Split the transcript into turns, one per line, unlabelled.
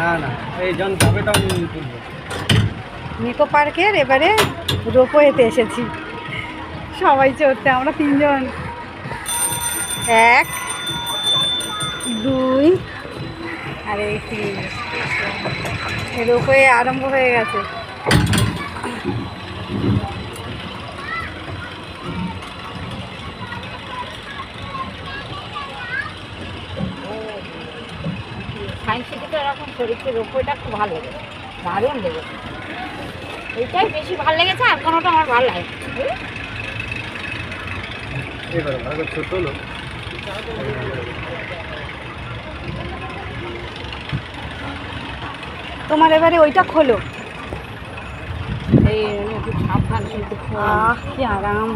না না, এই জন যাবে তখন তুলবো।
নিকো পার্কের এবারে রোপওয়েতে এসেছি সবাই চড়তে, আমরা 3 জন, 1 2 আর এই 3, রোপওয়ে আরম্ভ হয়ে গেছে।
সায়েন্স সিটিতে এরকম শরীরকে রোপওয়েটা খুব ভালো লেগেছে, দারুণ লেগেছে, এইটাই বেশি ভালো লেগেছে, আর কোনোটা আমার ভালো লাগে।
এবার ভালো ছোট হলো।
তোমার এবারে ওইটা খোলো।
এই একটু সাবধান কিন্তু
কি আরাম।